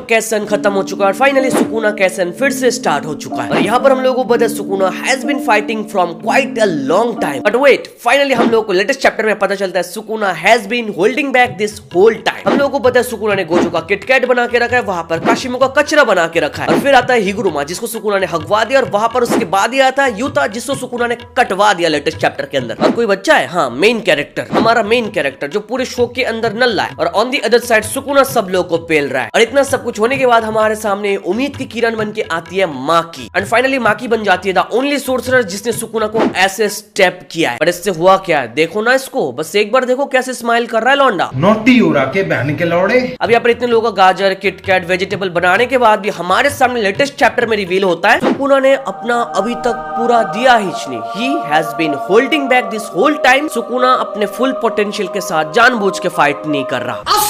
कैसन खत्म हो चुका है और फाइनली सुकुना कैसन फिर से स्टार्ट हो चुका है। और यहाँ पर हम लोगों को पता है Sukuna has been fighting from quite a long time, but wait finally हम लोगों को लेटेस्ट चैप्टर में पता चलता है Sukuna has been holding back this whole time. हम लोगों को पता है सुकुना ने गोजो का किटकैट बना के रखा है, वहां पर काशिमो का कचरा बना के रखा है, और फिर आता है हिगुरुमा जिसको सुकुना ने हगवा दिया, और वहां पर उसके बाद ही आता है यूता जिसको सुकुना ने कटवा दिया लेटेस्ट चैप्टर के अंदर। और कोई बच्चा है, हाँ मेन कैरेक्टर, हमारा मेन कैरेक्टर जो पूरे शो के अंदर नल्ला है, और on the other side Sukuna सब लोग को पेल रहा है। और इतना सब कुछ होने के बाद हमारे सामने उम्मीद की किरण बन के आती है माकी, एंड फाइनली माकी बन जाती है द ओनली सोर्सरर जिसने सुकुना को ऐसे स्टेप किया है। पर इससे हुआ क्या है, देखो ना इसको, बस एक बार देखो कैसे स्माइल कर रहा है लौंडा। नोटी उड़ा के बहन के लौड़े। अब यहाँ पर इतने लोगों का गाजर किटकैट वेजिटेबल बनाने के बाद भी हमारे सामने लेटेस्ट चैप्टर में रिवील होता है सुकुना ने अपना अभी तक पूरा दिया ही नहीं। He has been holding back this whole time. Sukuna अपने फुल पोटेंशियल के साथ जानबूझ के फाइट नहीं कर रहा।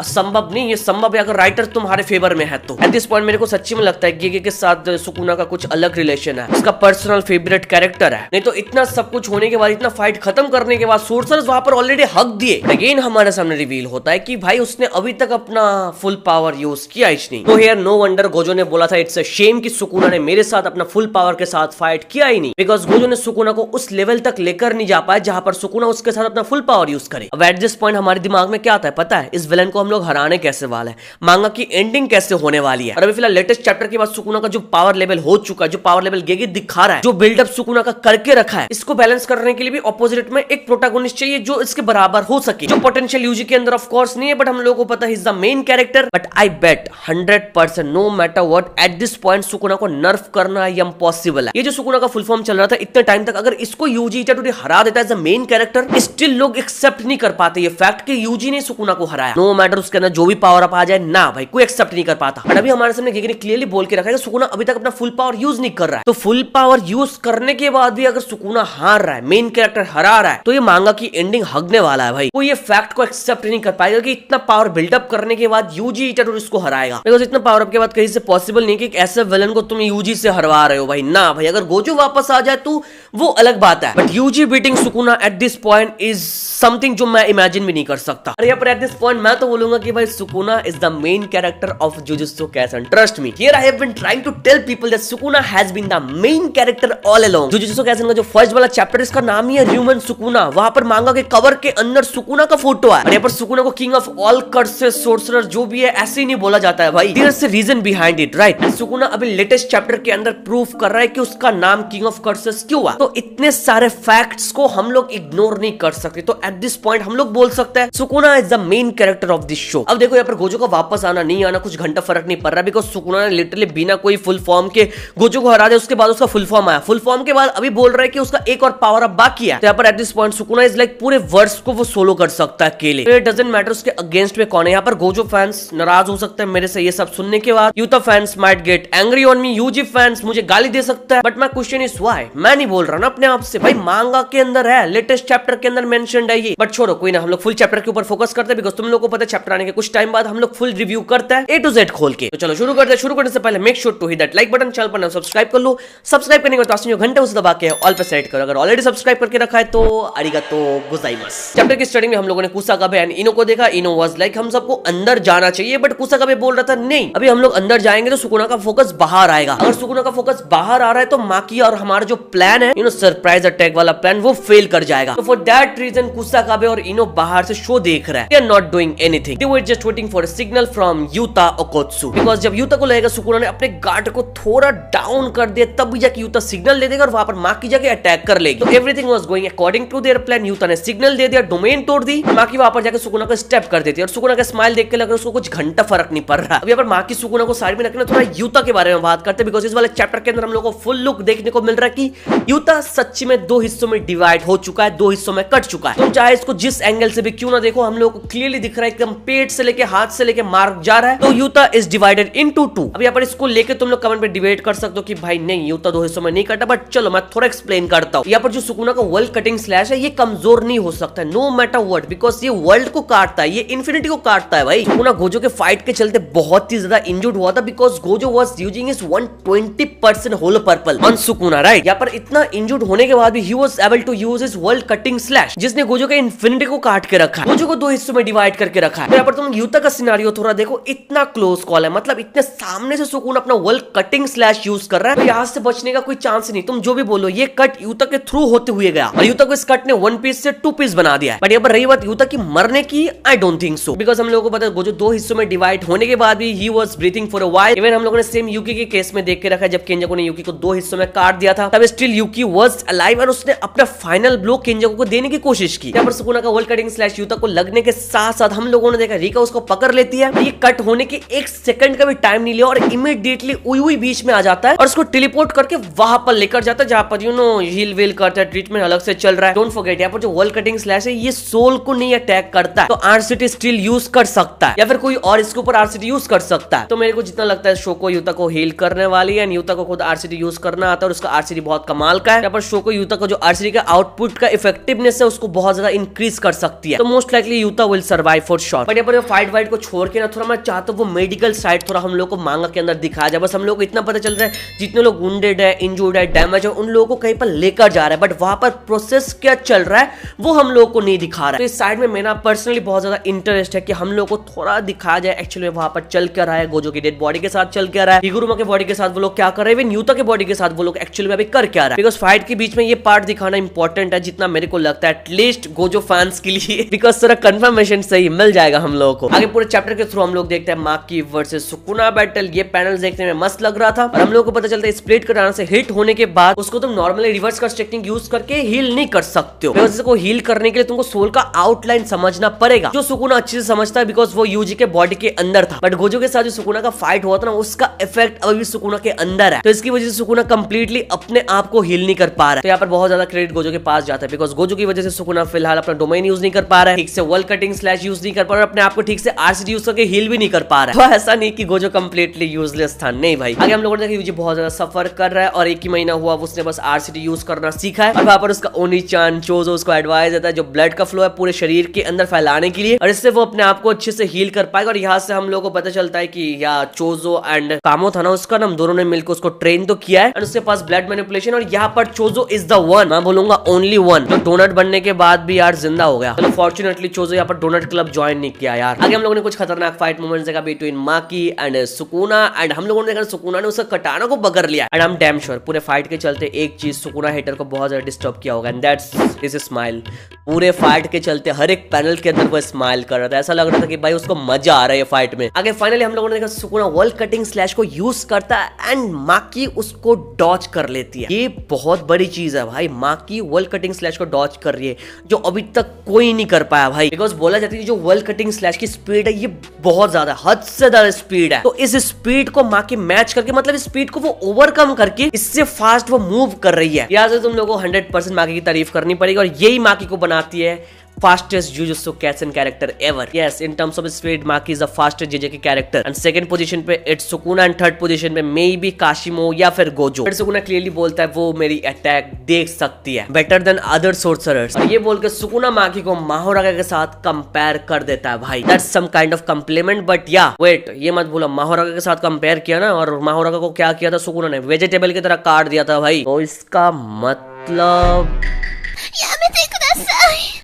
असंभव नहीं, ये संभव है अगर राइटर तुम्हारे फेवर में है तो। एट दिस पॉइंट मेरे को सच्ची में लगता है गेगे के साथ सुकुना का कुछ अलग रिलेशन है, उसका पर्सनल फेवरेट कैरेक्टर है। नहीं तो इतना सब कुछ होने के बाद, इतना फाइट खत्म करने के बाद सोर्सर्स वहां पर ऑलरेडी हक दिए। अगेन हमारे सामने रिवील होता है कि भाई उसने अभी तक अपना फुल पावर यूज किया ही नहीं। तो हियर नो वंडर गोजो ने बोला था इट्स अ शेम कि सुकुना ने मेरे साथ अपना फुल पावर के साथ फाइट किया ही नहीं, बिकॉज गोजो ने सुकुना को उस लेवल तक लेकर नहीं जा पाए जहां पर सुकुना उसके साथ अपना फुल पावर यूज करे। अब एट दिस पॉइंट हमारे दिमाग में क्या आता है पता है, इस विलन को हम लोग हराने कैसे वाले हैं, मांगा की एंडिंग कैसे होने वाली है। और अभी फिलहाल लेटेस्ट चैप्टर के बाद सुकुना का जो पावर लेवल हो चुका है, जो पावर लेवल गेगे दिखा रहा है, जो बिल्डअप सुकुना का करके रखा है, इसको बैलेंस करने के लिए भी ऑपोजिट में एक प्रोटैगोनिस्ट चाहिए जो इसके बराबर हो सके, जो पोटेंशियल यूजी के अंदर ऑफ कोर्स नहीं है, बट हम लोगों को पता है is the main character. But I bet 100% no matter what at this point Sukuna को नर्फ करना इम्पॉसिबल है। ये जो सुकुना का फुल फॉर्म चल रहा था इतने टाइम तक, अगर इसको यूजी इटाटोरी हरा देता है as a main character, still लोग एक्सेप्ट नहीं कर पाते ये फैक्ट कि यूजी ने सुकुना को हराया। नो मैटर उसके अंदर जो भी पावर अप आ जाए, ना भाई कोई एक्सेप्ट नहीं कर पाता। बट अभी हमारे सामने गेगे ने क्लियरली बोल के रखा है कि सुकुना अभी तक अपना फुल पावर यूज नहीं कर रहा है। तो फुल पावर यूज करने के बाद भी अगर सुकुना हार रहा है, मेन कैरेक्टर हरा रहा है, तो ये मांगा की एंडिंग हगने वाला है भाई। कोई ये फैक्ट को एक्सेप्ट नहीं कर पाएगा कि इतना पावर बिल्डअप करने के बाद यूजी इटाटोरी इसको हराएगा, बिकॉज इतना पावर अप के बाद कहीं से पॉसिबल नहीं कि ऐसे विलन को तुम यूजी से हरवा रहे हो भाई। ना भाई, अगर गोजो वापस आ जाए तो वो अलग बात है, but Yuji beating Sukuna at this point is something जो मैं इमेजिन भी नहीं कर सकता। और यहाँ पर एट दिस पॉइंट मैं तो बोलूंगा कि भाई Sukuna is the main character of Jujutsu Kaisen. Trust me, here I have been trying to tell people that Sukuna has been the main character all along. Jujutsu Kaisen का जो first वाला chapter, इसका नाम ही है human Sukuna. वहां पर मांगा के कवर के अंदर सुकुना का फोटो है, और यहाँ पर सुकुना को king of all curses sorcerer जो भी है ऐसे ही नहीं बोला जाता है भाई। There is a reason behind it, right. And Sukuna अभी लेटेस्ट चैप्टर के अंदर प्रूफ कर रहा है कि उसका नाम किंग ऑफ कर्सेस क्यों हुआ। तो इतने सारे फैक्ट्स को हम लोग इग्नोर नहीं कर सकते। तो एट दिस पॉइंट हम लोग बोल सकते हैं Sukuna is the main character of this show. अब देखो यहाँ पर गोजो का वापस आना नहीं आना कुछ घंटा फर्क नहीं पड़ रहा, बिकॉज सुकुना ने लिटरली बिना कोई फुल फॉर्म के गोजो को हरा दिया। उसके बाद उसका फुल फॉर्म आया, फुल फॉर्म के बाद अभी बोल रहा है कि उसका एक और पावर अप बाकी है। तो यहाँ पर at this point Sukuna is like पूरे वर्ड्स को वो सोलो कर सकता है अकेले। इट डजंट मैटर उसके अगेंस्ट में कौन है। यहाँ पर गोजो फैंस नाराज हो सकते हैं मेरे से ये सब सुनने के बाद, Yuta fans might get angry on me, Yuji fans मुझे गाली दे सकता है, but my question is why. मैं नहीं बोल रहा ना अपने आप से भाई, मांगा के अंदर है, लेटेस्ट चैप्टर के अंदर मेंशन्ड है ये। बट छोड़ो कोई ना, हम लोग फुल चैप्टर के ऊपर फोकस करते हैं, बिकॉज तुम लोगों को पता है चैप्टर आने के कुछ टाइम बाद हम लोग फुल रिव्यू करते हैं ए टू जेड खोल के। तो चलो शुरू करते हैं। शुरू करने से पहले make sure to hit that like button, channel पर सब्सक्राइब कर लो। सब्सक्राइब करने के बाद जो घंटे उसे दबा के ऑल पे सेट करो। अगर ऑलरेडी सब्सक्राइब करके रखा है तो अरिगातो गोजाइमास। चैप्टर की स्टार्टिंग में हम लोगों ने कुसाकाबे एंड इनो को देखा। इनो वाज लाइक हम सबको अंदर जाना चाहिए, बट कुसाकाबे बोल रहा था नहीं, अभी हम लोग अंदर जाएंगे तो सुकुना का फोकस बाहर आएगा। अगर सुकुना का फोकस बाहर आ रहा है तो माकी और हमारा जो प्लान है, सरप्राइज अटैक वाला प्लान, वो फेल कर जाएगा। तो फॉर दैट रीजन कुसाकाबे और इनो बाहर से शो देख रहा है। They are not doing anything, they were just waiting for a signal from Yuta Okkotsu, because जब यूता को लगेगा सुकुना ने अपने गार्ड को थोड़ा डाउन कर दिया, तब जाके यूता सिग्नल दे देगा और वहां पर माकी जाके अटैक कर लेगी। तो everything was going according to their plan. Yuta ने सिग्नल दे दिया, डोमेन तोड़ दी, माकी वहां पर जाके सुकुना को स्टेप कर देती है, और सुकुना का स्माइल देख के लग रहा है उसको कुछ घंटा फर्क नहीं पड़ रहा। अब यहाँ पर माकी सुकुना को साइड में रखना, थोड़ा यूता के बारे में बात करते हैं, बिकॉज इस वाले चैप्टर के अंदर हम लोग को फुल लुक देखने को मिल रहा है कि यूता सच्ची में दो हिस्सों में डिवाइड हो चुका है, दो हिस्सों में कट चुका है। तुम चाहे इसको जिस एंगल से भी क्यों ना देखो, हम लोग को क्लियरली दिख रहा है एकदम पेट से लेके हाथ से लेके मार्क जा रहा है। तो Utah is divided into two. अब यहाँ पर इसको लेके तुम लोग कमेंट में डिबेट कर सकते हो कि भाई नहीं यूता दो हिस्सों में नहीं कटा, बट चलो मैं थोड़ा एक्सप्लेन करता हूँ। यहाँ पर जो सुकुना का वर्ल्ड कटिंग स्लैश है ये कमजोर नहीं हो सकता, नो मैटर व्हाट, बिकॉज ये वर्ल्ड को काटता है, ये इन्फिनिटी को काटता है भाई। सुकुना गोजो के फाइट के चलते बहुत ही ज्यादा इंजर्ड हुआ था, because Gojo was using his 120% hollow purple on Sukuna, right. यहाँ पर इतना इंजर्ड होने के बाद भी he was able to use his world cutting slash, जिसने गोजो के इन्फिनिटी को काट के रखा है, गोजो को दो हिस्सों में डिवाइड करके रखा है। यहाँ पर तुम यूता का सिनारियो थोड़ा देखो, इतना क्लोज कॉल है, मतलब इतने सामने से सुकूना अपना वर्ल्ड कटिंग स्लैश यूज कर रहा है, तो यहाँ से बचने का कोई चांस नहीं। तुम जो भी बोलो, ये कट यूता के थ्रू होते हुए गया और यूता को इस कट ने 1 पीस से 2 पीस बना दिया है। बट यहाँ पर रही बात यूता की मरने की, I don't think so, because हम लोगों को पता है गोजो 2 हिस्सों में डिवाइड होने के बाद भी he was breathing for a while. Even हम लोगों ने सेम यूकी के केस में देख के रखा है, जब केंजाकू ने यूकी को 2 हिस्सों में काट दिया था, तब स्टिल यूकी वाज अलाइव और उसने अपना फाइनल ब्लो केंजाकू को देने की कोशिश की। यहाँ पर सुकुना का वर्ल्ड कटिंग स्लैश यूता को लगने के साथ साथ हम लोगों ने देखा रिका उसको पकड़ लेती है। ये कट होने के 1 सेकंड का भी टाइम नहीं लिया और इमीडिएटली उई बीच में आ जाता है और उसको टेलीपोर्ट करके वहां पर लेकर जाता है, जहां पर यू नो हील वील करता है, ट्रीटमेंट अलग से चल रहा है। डोंट फॉरगेट, यहाँ पर जो वर्ल्ड कटिंग स्लैश है ये सोल को नहीं अटैक करता है, तो आरसीटी स्टिल यूज कर सकता है या फिर कोई और इसके ऊपर आरसीटी यूज कर सकता है। तो मेरे को जितना लगता है शोको यूता को हील करने वाली है, यूता को खुद आरसीटी यूज करना आता है और उसका आरसीटी बहुत कमाल का है। यहाँ पर शोको यूता को जो आरसीटी का आउटपुट का इफेक्टिवनेस है उसको बहुत ज्यादा इंक्रीज कर सकती है, तो most likely Utah will survive for sure. But यहाँ पर फाइट वाइट को छोड़ के ना थोड़ा मैं चाहता हूँ वो मेडिकल साइड थोड़ा हम लोग को मांगा के अंदर दिखाया जाए। बस हम लोग को इतना पता चल रहा है जितने लोग वुंडेड है, इंजर्ड है, डैमेज है, उन लोगों को कहीं पर लेकर जा रहा है, बट वहां पर प्रोसेस क्या चल रहा है वो हम लोग को नहीं दिखा रहा है। तो इस साइड में मेरा पर्सनली बहुत ज्यादा इंटरेस्ट है कि हम लोग को थोड़ा दिखाया जाए एक्चुअली वहां पर चल क्या रहा है, गोजो की डेड बॉडी के साथ चल क्या रहा है, हिगुरुमा के बॉडी के साथ वो लोग क्या कर रहे हैं, यूता के बॉडी के साथ वो लोग एक्चुअली अभी कर क्या रहा है। बिकॉज फाइट के बीच में ये पार्ट दिखाना इंपॉर्टेंट है जितना मेरे को लगता है, एटलीस्ट गोजो फैंस के लिए, बिकॉज थोड़ा कंफर्मेशन सही मिल जाएगा हम लोगों को। आगे पूरे चैप्टर के थ्रू हम लोग देखते हैं माकी वर्सेस सुकुना बैटल। ये पैनल देखने में मस्त लग रहा था और हम लोग को पता चलता है स्प्लिट कराने से हिट होने के बाद उसको तुम normally reverse cut technique use करके हील नहीं कर सकते हो, बिकॉज इसको हील करने के लिए तुमको सोल का आउटलाइन समझना पड़ेगा, जो सुकुना अच्छे से समझता है बिकॉज वो यूजी के बॉडी के अंदर था। बट गोजो के साथ जो सुकुना का फाइट हुआ था ना, उसका इफेक्ट अभी भी सुकुना के अंदर है, तो इसकी वजह से सुकुना कंप्लीटली अपने आप को हील नहीं कर पा रहा है। तो यहाँ पर बहुत ज्यादा क्रेडिट गोजो के पास जाता है, बिकॉज गोजो की वजह से सुकुना फिलहाल अपना डोमेन यूज नहीं कर पा रहा है, ठीक से वर्ल्ड कटिंग स्लैश यूज नहीं कर पा रहा है, अपने आप को ठीक से आरसीटी यूज करके हील भी नहीं कर पा रहा है। तो ऐसा नहीं कि गोजो कंप्लीटली यूजलेस था, नहीं भाई। आगे हम लोगों ने देखा यूजी बहुत ज्यादा सफर कर रहा है और 1 ही महीना हुआ उसने बस आरसीटी यूज करना सीखा है और वहां पर उसका ओनी-चान चोजो उसको एडवाइस देता है जो ब्लड का फ्लो है पूरे शरीर के अंदर फैलाने के लिए, और इससे वो अपने आप को अच्छे से हील कर पाएगा। और यहाँ से हम लोग को पता चलता है कि या चोजो एंड कामो था ना उसका नाम, दोनों ने मिलकर उसको ट्रेन तो किया है और उसके पास ब्लड मैनिपुलेशन, और यहाँ पर चोजो इज द वन, मैं बोलूंगा ओनली वन, जो डोनट बनने के बाद भी यार जिंदा हो गया। तो फॉर्चुनेटली चोजो यहाँ पर डोनट क्लब ज्वाइन नहीं किया यार। आगे हम लोगों ने कुछ खतरनाक फाइट मोमेंट्स देखा बिटवीन माकी एंड सुकुना, एंड हम लोगों ने देखा सुकुना ने उसका कटाना को पकड़ लिया, and I am damn sure पूरे फाइट के चलते एक चीज सुकुना हेटर को बहुत ज्यादा डिस्टर्ब किया होगा, एंड दैट्स दिस स्माइल। पूरे फाइट के चलते हर एक पैनल के अंदर वो स्माइल कर रहा था, ऐसा लग रहा था कि भाई उसको मजा आ रहा है फाइट में। आगे फाइनली हम लोगों ने देखा सुकुना वर्ल्ड कटिंग स्लैश को यूज करता है एंड माकी उसको डॉज कर लेती है। ये बहुत बड़ी चीज है भाई, माकी वर्ल्ड कटिंग स्लैश को डॉज कर रही है जो अभी तक कोई नहीं कर पाया भाई, बिकॉज बोला जाता है जो वर्ल्ड कटिंग स्लैश की स्पीड है ये बहुत ज्यादा, हद से ज्यादा स्पीड है। तो इस स्पीड को माकी मैच करके, मतलब स्पीड को वो ओवरकम करके इससे फास्ट वो मूव कर रही है। यहाँ से तुम लोगों को 100% माकी की तारीफ करनी पड़ेगी और यही माकी को बनाती है fastest Jujutsu Kaisen character ever. Yes, in terms of speed, Maki is the fastest JJK character. And second position पे it's Sukuna and third position पे maybe Kashimo या फिर Gojo. फिर Sukuna clearly बोलता है वो मेरी अटैक देख सकती है better than other sorcerers. और ये बोल के Sukuna Maki को Mahoraga के साथ कंपेयर कर देता है भाई. That's some kind of compliment, but yeah, wait, ये मत बोला Mahoraga के साथ कंपेयर किया ना, और Mahoraga को क्या किया था Sukuna ने, वेजिटेबल की तरह काट दिया था भाई. तो इसका मतलब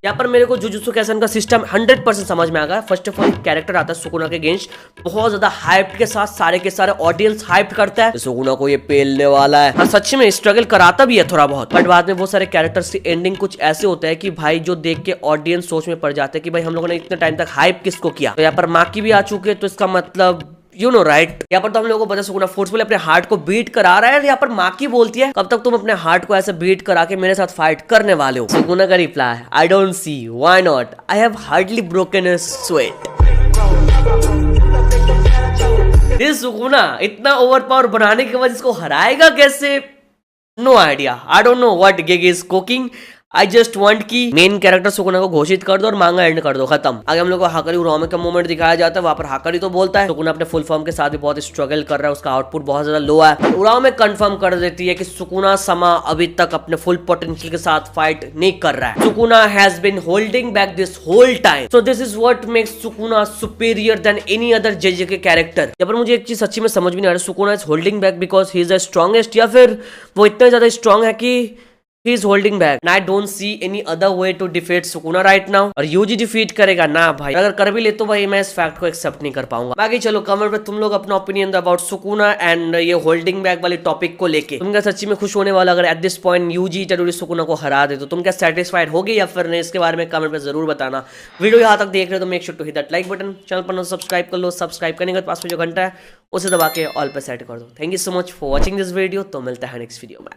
यहाँ पर मेरे को जुजुत्सु काइसेन का सिस्टम 100% समझ में आ गया। फर्स्ट ऑफ ऑल कैरेक्टर आता है सुकुना के अगेंस्ट, बहुत ज्यादा हाइप के साथ सारे के सारे ऑडियंस हाइप करता है सुकुना को ये पेलने वाला है, हाँ सच में स्ट्रगल कराता भी है थोड़ा बहुत, बट बाद में वो सारे कैरेक्टर्स की एंडिंग कुछ ऐसे होता है कि भाई जो देख के ऑडियंस सोच में पड़ जाते हैं कि भाई हम लोगों ने इतने टाइम तक हाइप किसको किया। तो यहाँ पर माकी भी आ चुके हैं, तो इसका मतलब यू नो राइट, यहाँ पर तो हम लोगों को पता सुकुना फोर्सफुली अपने हार्ट को बीट करा रहा है। यहाँ पर माकी बोलती है कब तक तुम अपने हार्ट को ऐसे बीट करा के मेरे साथ फाइट करने वाले हो। सुकुना का reply, I don't see why not, I have hardly broken a sweat. This Sukuna इतना ओवर पावर बनाने के बाद इसको हराएगा कैसे, no idea, I don't know what Gege is cooking. I just want की मेन कैरेक्टर सुकुना को घोषित कर दो और मांगा एंड कर दो, खत्म। आगे हम लोग को हाकरी उरामे का मोमेंट दिखाया जाता है, वहां पर हाकरी तो बोलता है सुकुना अपने फुल फॉर्म के साथ भी बहुत स्ट्रगल कर रहा है, उसका आउटपुट बहुत ज्यादा लो है। उरामे कंफर्म कर देती है कि सुकुना समा अभी तक अपने फुल पोटेंशियल के साथ फाइट नहीं कर रहा है। Sukuna has been holding back this whole time, so this is what makes Sukuna superior than any other JJK character. यहाँ पर मुझे एक चीज सच्ची में समझ में नहीं आ रहा, Sukuna is holding back because he is the strongest, या फिर वो इतना ज्यादा स्ट्रॉन्ग है कि he is holding back and I don't see any other way to defeat Sukuna right now. और यूजी डिफीट करेगा ना भाई, अगर कर भी ले तो भाई मैं इस फैक्ट को एक्सेप्ट नहीं कर पाऊंगा। बाकी चलो कमेंट पे तुम लोग अपना ओपिनियन दो अबाउट सुकुना एंड ये होल्डिंग बैक वाले टॉपिक को लेके। तुम क्या सच्ची में खुश होने वाला अगर एट दिस पॉइंट यूजी टेरुरी सुकुना को हरा दे तो तुम क्या सेटिस्फाइड होगे या फिर नहीं, इसके बारे में कमेंट पे जरूर बताना। वीडियो यहाँ तक देख रहे हो तो make sure to hit that like button, channel पर सब्सक्राइब कर लो, सब्सक्राइब करने के बाद पास में जो घंटा है उसे दबा के ऑल पे सेट कर दो। Thank you so much for watching this video, तो मिलता है नेक्स्ट वीडियो में।